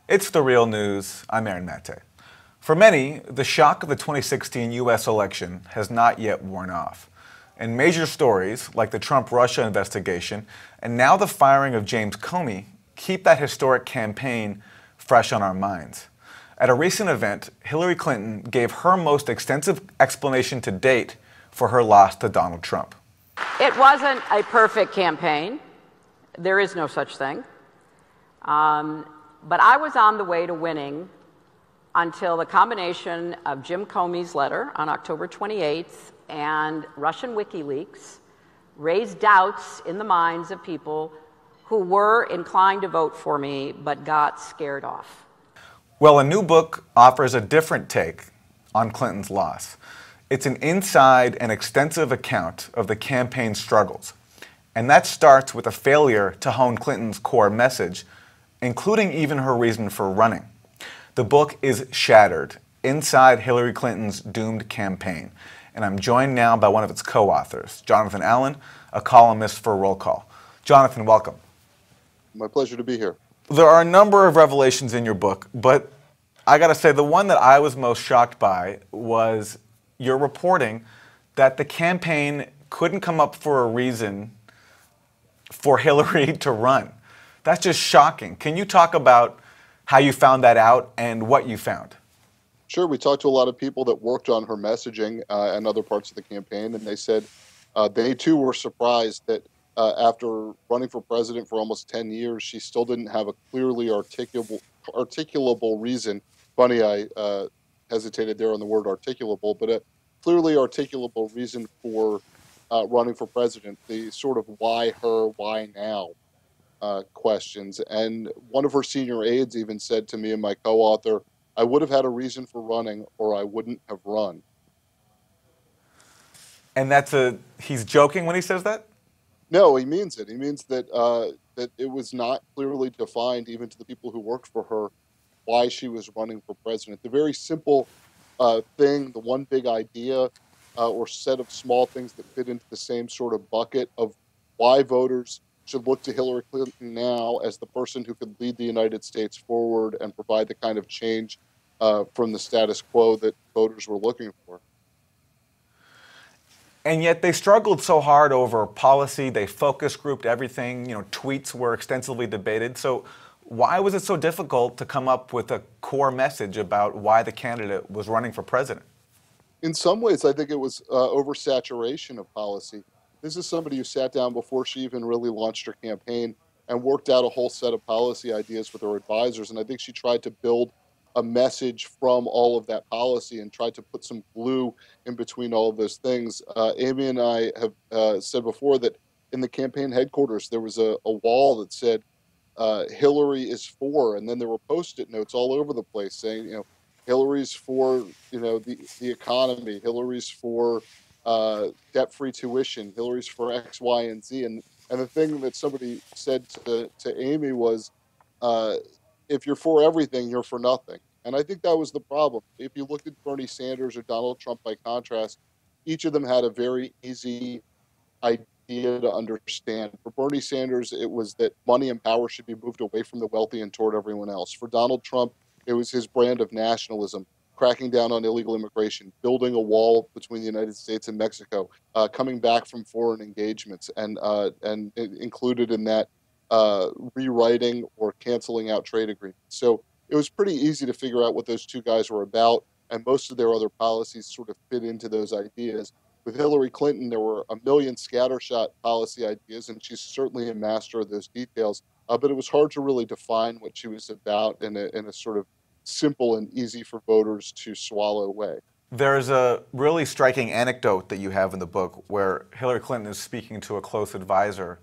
It's the real news. I'm Aaron Mate. For many, the shock of the 2016 U.S. election has not yet worn off. And major stories like the Trump-Russia investigation and now the firing of James Comey keep that historic campaign fresh on our minds. At a recent event, Hillary Clinton gave her most extensive explanation to date for her loss to Donald Trump. It wasn't a perfect campaign. There is no such thing. But I was on the way to winning until the combination of Jim Comey's letter on October 28th and Russian WikiLeaks raised doubts in the minds of people who were inclined to vote for me but got scared off. Well, a new book offers a different take on Clinton's loss. It's an inside and extensive account of the campaign's struggles. And that starts with a failure to hone Clinton's core message, including even her reason for running. The book is Shattered, Inside Hillary Clinton's Doomed Campaign. And I'm joined now by one of its co-authors, Jonathan Allen, a columnist for Roll Call. Jonathan, welcome. My pleasure to be here. There are a number of revelations in your book, but I gotta say the one that I was most shocked by was your reporting that the campaign couldn't come up for a reason for Hillary to run. That's just shocking. Can you talk about how you found that out and what you found? Sure. We talked to a lot of people that worked on her messaging and other parts of the campaign, and they said they too were surprised that after running for president for almost 10 years, she still didn't have a clearly articulable reason. Funny, I hesitated there on the word articulable, but a clearly articulable reason for running for president, the sort of why her, why now questions. And one of her senior aides even said to me and my co-author, I would have had a reason for running or I wouldn't have run. And he's joking when he says that? No, he means it. He means that that it was not clearly defined, even to the people who worked for her, why she was running for president. The very simple thing, the one big idea or set of small things that fit into the same sort of bucket of why voters should look to Hillary Clinton now as the person who could lead the United States forward and provide the kind of change from the status quo that voters were looking for. And yet they struggled so hard over policy. They focus grouped everything. Tweets were extensively debated. So why was it so difficult to come up with a core message about why the candidate was running for president? In some ways, I think it was oversaturation of policy. This is somebody who sat down before she even really launched her campaign and worked out a whole set of policy ideas with her advisors. And I think she tried to build a message from all of that policy and tried to put some glue in between all of those things. Amy and I have said before that in the campaign headquarters, there was a wall that said, Hillary is for, and then there were Post-it notes all over the place saying, Hillary's for, the economy, Hillary's for debt-free tuition, Hillary's for X, Y, and Z. And the thing that somebody said to Amy was, if you're for everything, you're for nothing. And I think that was the problem. If you looked at Bernie Sanders or Donald Trump by contrast, each of them had a very easy idea to understand. For Bernie Sanders, it was that money and power should be moved away from the wealthy and toward everyone else. For Donald Trump, it was his brand of nationalism, cracking down on illegal immigration, building a wall between the United States and Mexico, coming back from foreign engagements, and included in that rewriting or canceling out trade agreements. So it was pretty easy to figure out what those two guys were about, and most of their other policies sort of fit into those ideas. With Hillary Clinton, there were a million scattershot policy ideas, and she's certainly a master of those details. But it was hard to really define what she was about in a sort of simple and easy for voters to swallow way. There's a really striking anecdote that you have in the book where Hillary Clinton is speaking to a close advisor,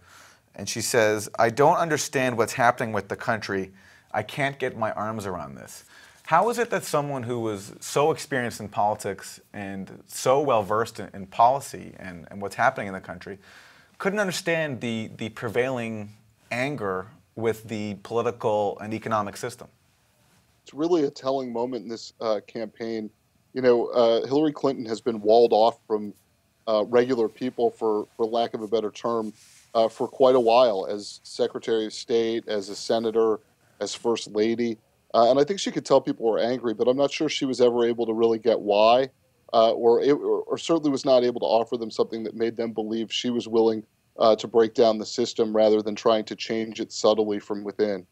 and she says, I don't understand what's happening with the country. I can't get my arms around this. How is it that someone who was so experienced in politics and so well-versed in policy and what's happening in the country couldn't understand the prevailing anger with the political and economic system? It's really a telling moment in this campaign. Hillary Clinton has been walled off from regular people, for lack of a better term, for quite a while as Secretary of State, as a senator, as First Lady. And I think she could tell people were angry, but I'm not sure she was ever able to really get why, or certainly was not able to offer them something that made them believe she was willing to break down the system rather than trying to change it subtly from within.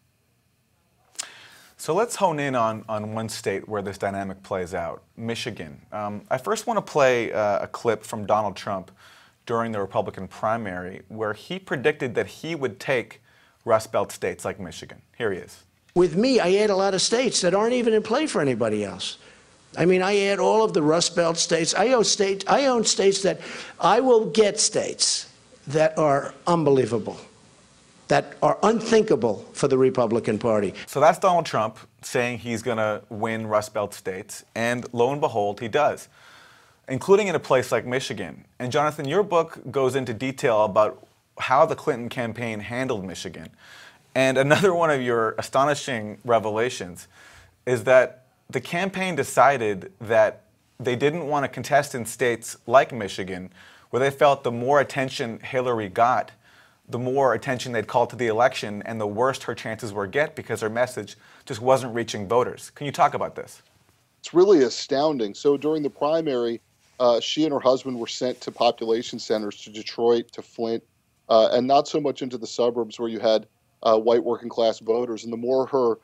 So let's hone in on one state where this dynamic plays out, Michigan. I first want to play a clip from Donald Trump during the Republican primary where he predicted that he would take Rust Belt states like Michigan. Here he is. With me, I add a lot of states that aren't even in play for anybody else. I mean, I add all of the Rust Belt states. I own states that I will get states that are unbelievable, that are unthinkable for the Republican Party. So that's Donald Trump saying he's going to win Rust Belt states, and lo and behold, he does, including in a place like Michigan. And Jonathan, your book goes into detail about how the Clinton campaign handled Michigan. And another one of your astonishing revelations is that the campaign decided that they didn't want to contest in states like Michigan, where they felt the more attention Hillary got, the more attention they'd call to the election, and the worse her chances were get because her message just wasn't reaching voters. Can you talk about this? It's really astounding. So during the primary, she and her husband were sent to population centers, to Detroit, to Flint, and not so much into the suburbs where you had white working class voters. And the more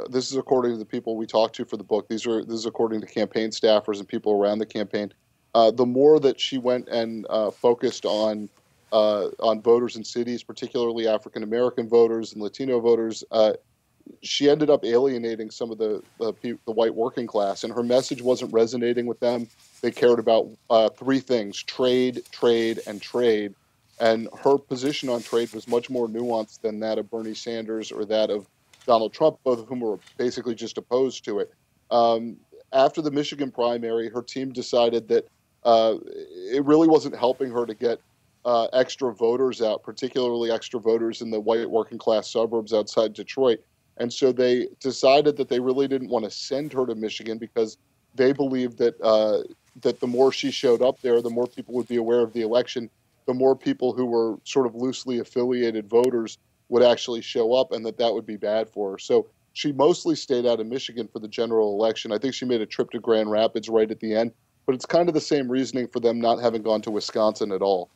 this is according to the people we talked to for the book. This is according to campaign staffers and people around the campaign. The more that she went and focused on voters in cities, particularly African American voters and Latino voters, she ended up alienating some of the white working class, and her message wasn't resonating with them. They cared about three things: trade, trade, and trade. And her position on trade was much more nuanced than that of Bernie Sanders or that of Donald Trump, both of whom were basically just opposed to it. After the Michigan primary, her team decided that it really wasn't helping her to get extra voters out, particularly extra voters in the white working class suburbs outside Detroit. And so they decided that they really didn't want to send her to Michigan because they believed that that the more she showed up there, the more people would be aware of the election, the more people who were sort of loosely affiliated voters would actually show up, and that would be bad for her. So she mostly stayed out of Michigan for the general election. I think she made a trip to Grand Rapids right at the end, but it's kind of the same reasoning for them not having gone to Wisconsin at all.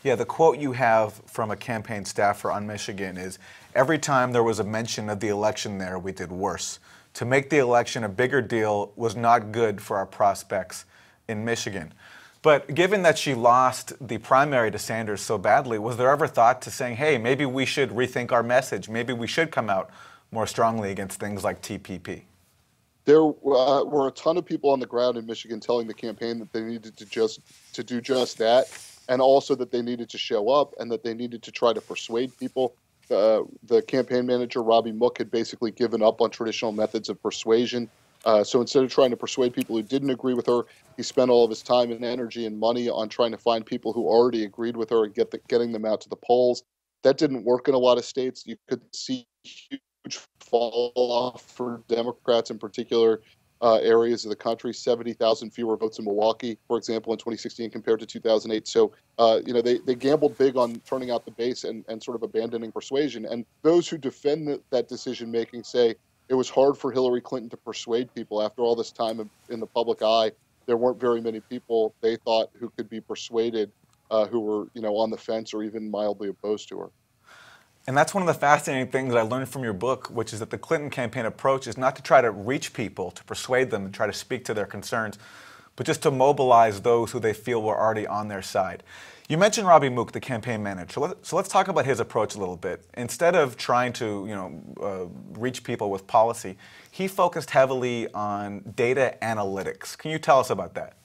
Yeah, the quote you have from a campaign staffer on Michigan is, every time there was a mention of the election there, we did worse. To make the election a bigger deal was not good for our prospects in Michigan. But given that she lost the primary to Sanders so badly, was there ever thought to saying, hey, maybe we should rethink our message, maybe we should come out more strongly against things like TPP? There were a ton of people on the ground in Michigan telling the campaign that they needed to do just that, and also that they needed to show up and that they needed to try to persuade people. The campaign manager, Robbie Mook, had basically given up on traditional methods of persuasion. So instead of trying to persuade people who didn't agree with her, he spent all of his time and energy and money on trying to find people who already agreed with her and getting them out to the polls. That didn't work in a lot of states. You could see huge fall off for Democrats in particular areas of the country. 70,000 fewer votes in Milwaukee, for example, in 2016 compared to 2008. So, they gambled big on turning out the base and sort of abandoning persuasion. And those who defend that decision-making say it was hard for Hillary Clinton to persuade people. After all this time in the public eye, there weren't very many people they thought who could be persuaded who were, on the fence or even mildly opposed to her. And that's one of the fascinating things I learned from your book, which is that the Clinton campaign approach is not to try to reach people, to persuade them and try to speak to their concerns, but just to mobilize those who they feel were already on their side. You mentioned Robbie Mook, the campaign manager. So let's talk about his approach a little bit. Instead of trying to reach people with policy, he focused heavily on data analytics. Can you tell us about that?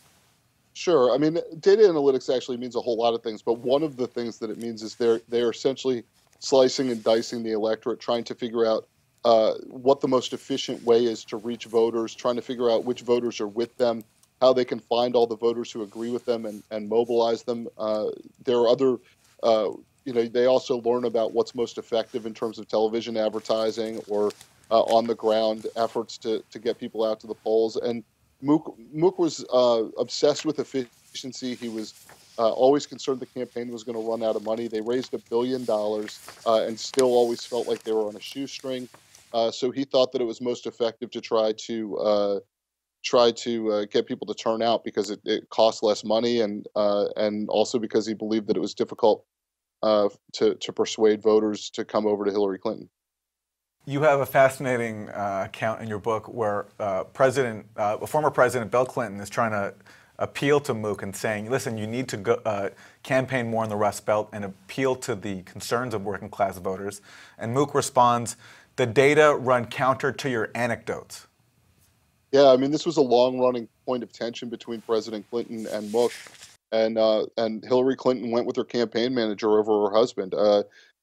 Sure. I mean, data analytics actually means a whole lot of things, but one of the things that it means is they're essentially slicing and dicing the electorate, trying to figure out what the most efficient way is to reach voters, trying to figure out which voters are with them, how they can find all the voters who agree with them and mobilize them. There are other, they also learn about what's most effective in terms of television advertising or on-the-ground efforts to get people out to the polls. And Mook was obsessed with efficiency. He was always concerned the campaign was going to run out of money. They raised $1 billion and still always felt like they were on a shoestring. So he thought that it was most effective to try to get people to turn out because it cost less money, and also because he believed that it was difficult to persuade voters to come over to Hillary Clinton. You have a fascinating account in your book where former President Bill Clinton is trying to appeal to Mook and saying, listen, you need to go, campaign more in the Rust Belt and appeal to the concerns of working class voters. And Mook responds, the data run counter to your anecdotes. Yeah, I mean, this was a long-running point of tension between President Clinton and Mook, and Hillary Clinton went with her campaign manager over her husband.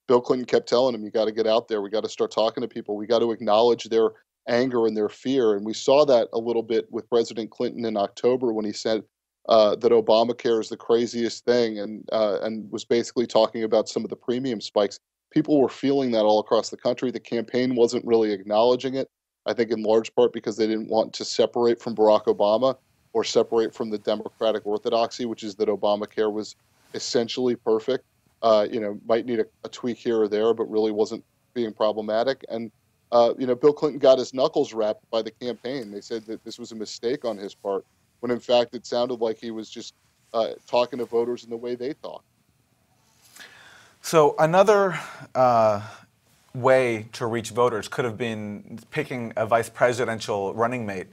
Bill Clinton kept telling him, "You got to get out there. We got to start talking to people. We got to acknowledge their anger and their fear." And we saw that a little bit with President Clinton in October when he said that Obamacare is the craziest thing, and was basically talking about some of the premium spikes. People were feeling that all across the country. The campaign wasn't really acknowledging it. I think in large part because they didn't want to separate from Barack Obama or separate from the Democratic orthodoxy, which is that Obamacare was essentially perfect. Might need a tweak here or there, but really wasn't being problematic. And, Bill Clinton got his knuckles rapped by the campaign. They said that this was a mistake on his part, when in fact it sounded like he was just talking to voters in the way they thought. So another way to reach voters could have been picking a vice presidential running mate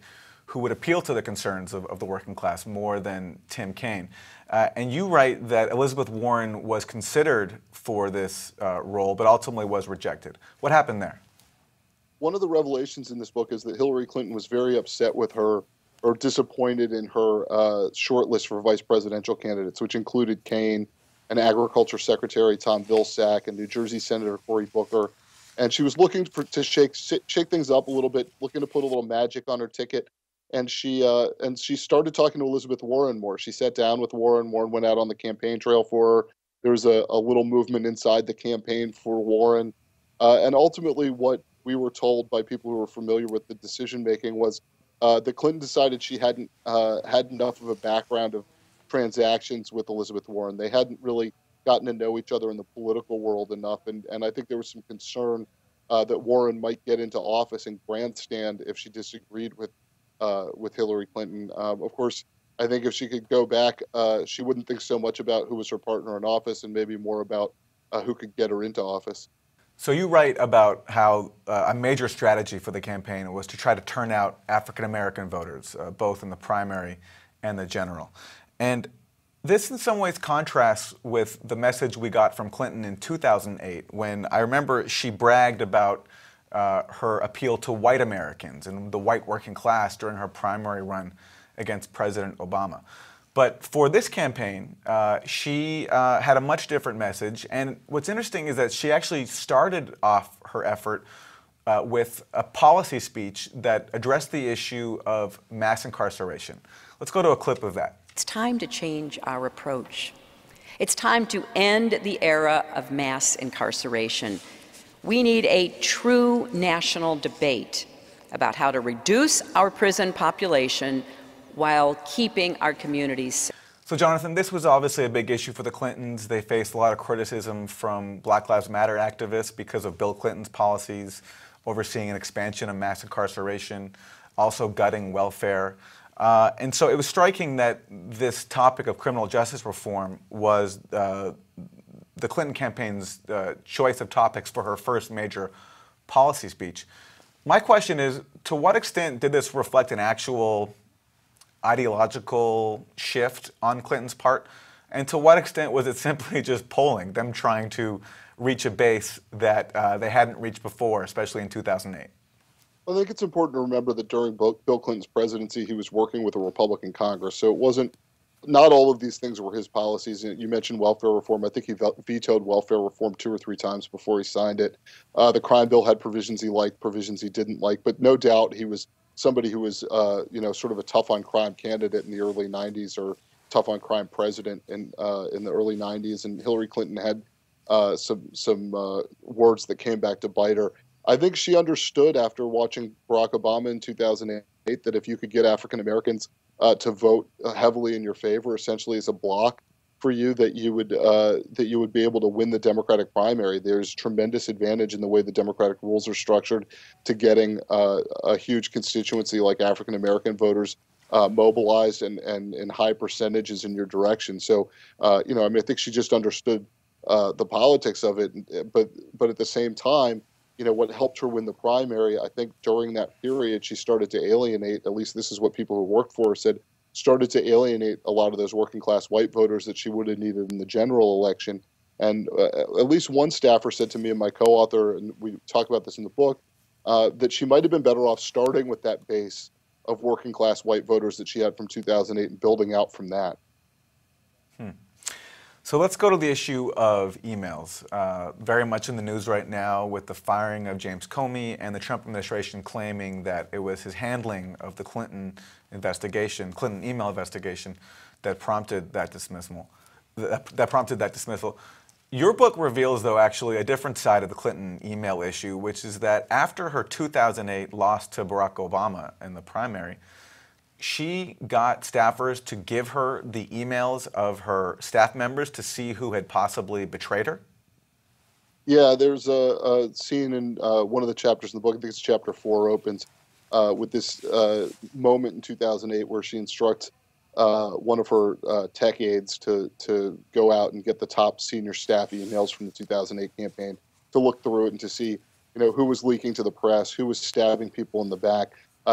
who would appeal to the concerns of the working class more than Tim Kaine. And you write that Elizabeth Warren was considered for this role, but ultimately was rejected. What happened there? One of the revelations in this book is that Hillary Clinton was very upset with her, or disappointed in her shortlist for vice presidential candidates, which included Kaine and Agriculture Secretary Tom Vilsack and New Jersey Senator Cory Booker. And she was looking to shake things up a little bit, looking to put a little magic on her ticket. And she started talking to Elizabeth Warren more. She sat down with Warren. Warren went out on the campaign trail for her. There was a little movement inside the campaign for Warren. And ultimately, what we were told by people who were familiar with the decision making was that Clinton decided she hadn't had enough of a background of transactions with Elizabeth Warren. They hadn't really gotten to know each other in the political world enough, and I think there was some concern that Warren might get into office and grandstand if she disagreed with Hillary Clinton. Of course, I think if she could go back, she wouldn't think so much about who was her partner in office and maybe more about who could get her into office. So you write about how a major strategy for the campaign was to try to turn out African-American voters, both in the primary and the general. And this in some ways contrasts with the message we got from Clinton in 2008, when I remember she bragged about her appeal to white Americans and the white working class during her primary run against President Obama. But for this campaign, she had a much different message. And what's interesting is that she actually started off her effort with a policy speech that addressed the issue of mass incarceration. Let's go to a clip of that. It's time to change our approach. It's time to end the era of mass incarceration. We need a true national debate about how to reduce our prison population while keeping our communities safe. So, Jonathan, this was obviously a big issue for the Clintons. They faced a lot of criticism from Black Lives Matter activists because of Bill Clinton's policies overseeing an expansion of mass incarceration, also gutting welfare. And so it was striking that this topic of criminal justice reform was the Clinton campaign's choice of topics for her first major policy speech. My question is, to what extent did this reflect an actual ideological shift on Clinton's part? And to what extent was it simply just polling, them trying to reach a base that they hadn't reached before, especially in 2008? I think it's important to remember that during Bill Clinton's presidency, he was working with a Republican Congress. So it wasn't, not all of these things were his policies. You mentioned welfare reform. I think he vetoed welfare reform 2 or 3 times before he signed it. The crime bill had provisions he liked, provisions he didn't like. But no doubt he was somebody who was, sort of a tough on crime candidate in the early 90s, or tough on crime president in the early 90s. And Hillary Clinton had some words that came back to bite her. I think she understood after watching Barack Obama in 2008 that if you could get African Americans to vote heavily in your favor, essentially as a bloc, for you that you would be able to win the Democratic primary. There's tremendous advantage in the way the Democratic rules are structured to getting a huge constituency like African American voters mobilized and in high percentages in your direction. So, I mean, I think she just understood the politics of it, but at the same time, what helped her win the primary, I think during that period, she started to alienate, at least this is what people who worked for her said, started to alienate a lot of those working class white voters that she would have needed in the general election. And at least one staffer said to me and my co-author, and we talk about this in the book, that she might have been better off starting with that base of working class white voters that she had from 2008 and building out from that. So let's go to the issue of emails. Very much in the news right now with the firing of James Comey and the Trump administration claiming that it was his handling of the Clinton email investigation, that prompted that dismissal. Your book reveals, though, actually a different side of the Clinton email issue, which is that after her 2008 loss to Barack Obama in the primary, she got staffers to give her the emails of her staff members to see who had possibly betrayed her? Yeah, there's a scene in one of the chapters in the book, I think it's chapter 4, opens with this moment in 2008 where she instructs one of her tech aides to go out and get the top senior staff emails from the 2008 campaign, to look through it and to see, who was leaking to the press, who was stabbing people in the back.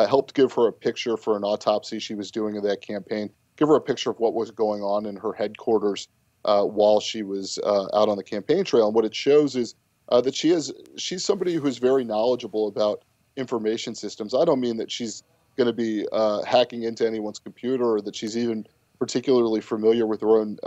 Helped give her a picture for an autopsy she was doing of that campaign, give her a picture of what was going on in her headquarters while she was out on the campaign trail. And what it shows is that she's somebody who's very knowledgeable about information systems. I don't mean that she's going to be hacking into anyone's computer or that she's even particularly familiar with her own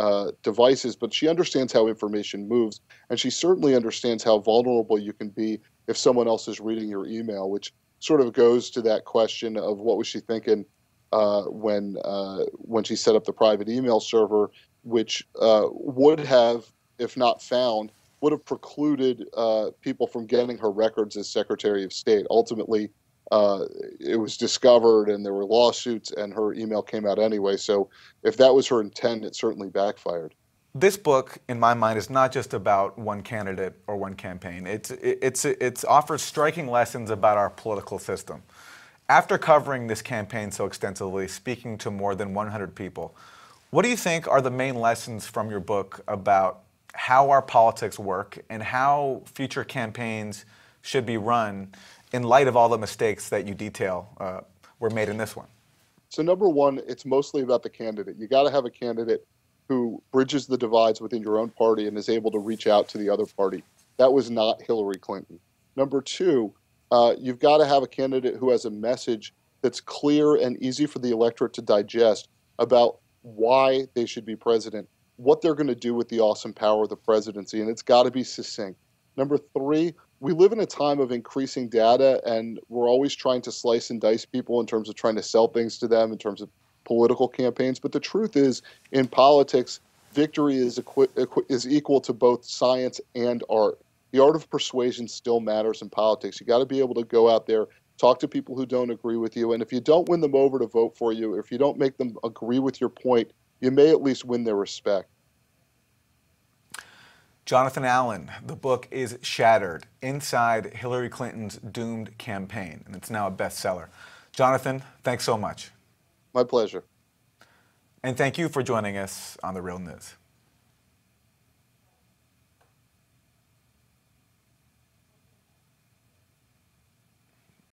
devices, but she understands how information moves, and she certainly understands how vulnerable you can be if someone else is reading your email, which sort of goes to that question of what was she thinking when she set up the private email server, which would have, if not found, would have precluded people from getting her records as Secretary of State. Ultimately, it was discovered and there were lawsuits and her email came out anyway. So if that was her intent, it certainly backfired. This book, in my mind, is not just about one candidate or one campaign. It offers striking lessons about our political system. After covering this campaign so extensively, speaking to more than 100 people, what do you think are the main lessons from your book about how our politics work and how future campaigns should be run in light of all the mistakes that you detail were made in this one? So number one, it's mostly about the candidate. You got to have a candidate who bridges the divides within your own party and is able to reach out to the other party. That was not Hillary Clinton. Number two, you've got to have a candidate who has a message that's clear and easy for the electorate to digest about why they should be president, what they're going to do with the awesome power of the presidency, and it's got to be succinct. Number three, we live in a time of increasing data, and we're always trying to slice and dice people in terms of trying to sell things to them in terms of political campaigns. But the truth is, in politics, victory is equal to both science and art. The art of persuasion still matters in politics. You got to be able to go out there, talk to people who don't agree with you, and if you don't win them over to vote for you, or if you don't make them agree with your point, you may at least win their respect. Jonathan Allen, the book is Shattered, Inside Hillary Clinton's Doomed Campaign, and it's now a bestseller. Jonathan, thanks so much. My pleasure. And thank you for joining us on The Real News.